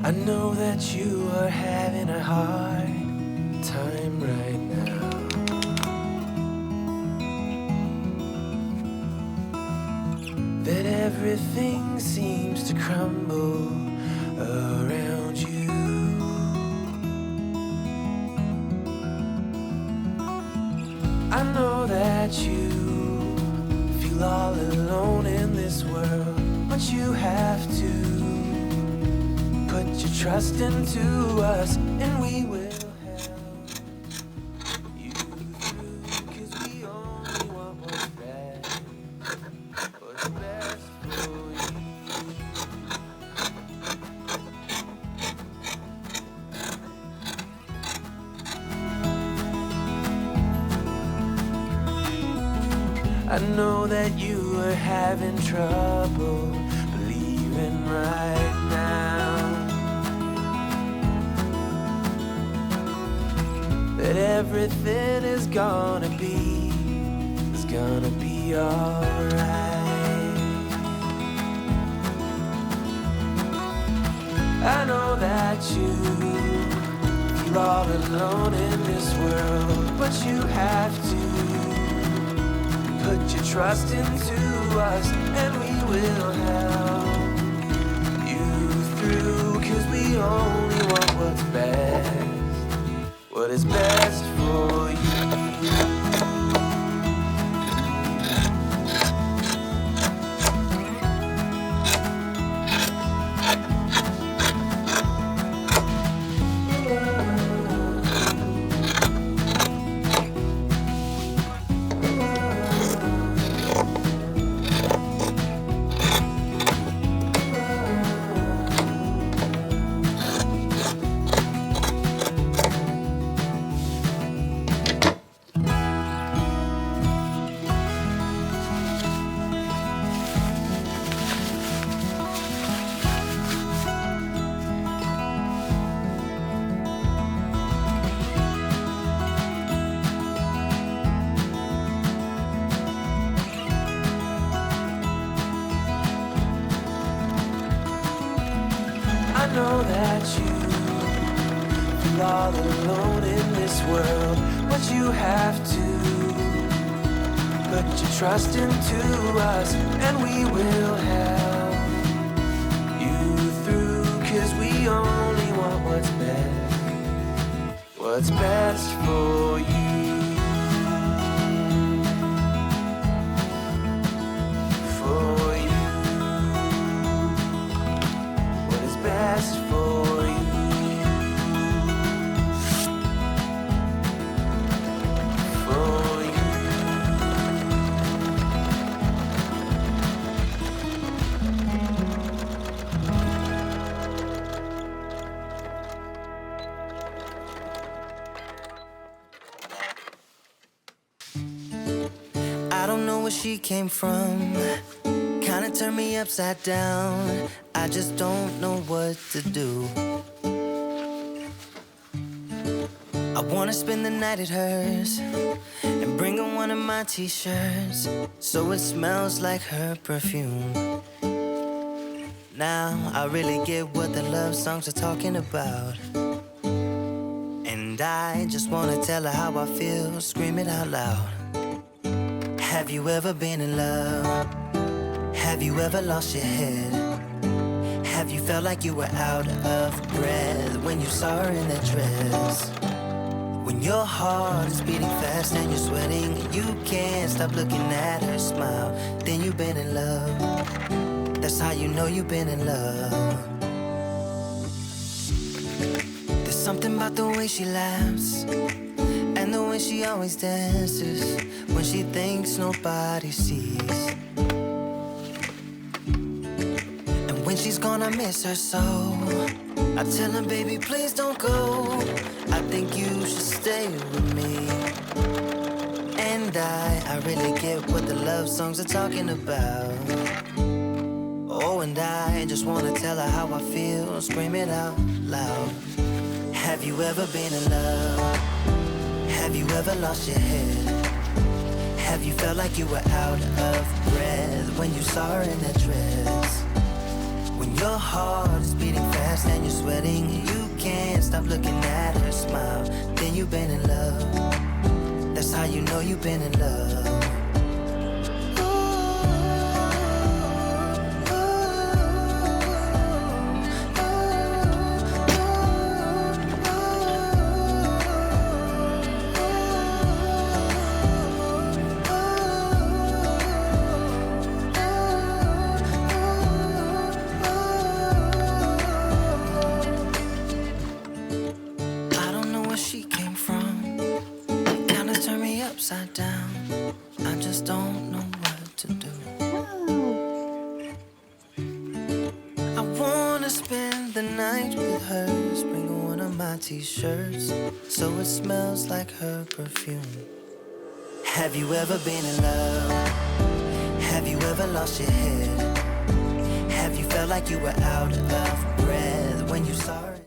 I know that you are having a hard time right now. That everything seems to crumble around you. I know that you feel all alone in this world, but you have to put your trust into us, and we will help you through, 'cause we only want what's best for you. I know that you are having trouble believing right now that everything is gonna be alright. I know that you feel all alone in this world, but you have to put your trust into us, and we will help you through, 'cause we only want what's best, what is best for you. I know that you feel all alone in this world, but you have to put your trust into us, and we will help you through, 'cause we only want what's best for you. Best for you. For you. I don't know where she came from. Kinda turned me upside down. I just don't know what to do. I wanna spend the night at hers and bring her one of my t-shirts so it smells like her perfume. Now I really get what the love songs are talking about, and I just wanna tell her how I feel, scream it out loud. Have you ever been in love? Have you ever lost your head? Have you felt like you were out of breath when you saw her in that dress? When your heart is beating fast and you're sweating, you can't stop looking at her smile, then you've been in love. That's how you know you've been in love. There's something about the way she laughs and the way she always dances when she thinks nobody sees. When she's gone, I miss her so. I tell her, baby, please don't go. I think you should stay with me. And I really get what the love songs are talking about. Oh, and I just wanna tell her how I feel, scream it out loud. Have you ever been in love? Have you ever lost your head? Have you felt like you were out of breath when you saw her in that dress? When your heart is beating fast and you're sweating, you can't stop looking at her smile. Then you've been in love. That's how you know you've been in love. Upside down, I just don't know what to do. I wanna spend the night with her, bring one of my t-shirts so it smells like her perfume. Have you ever been in love? Have you ever lost your head? Have you felt like you were out of breath when you saw her?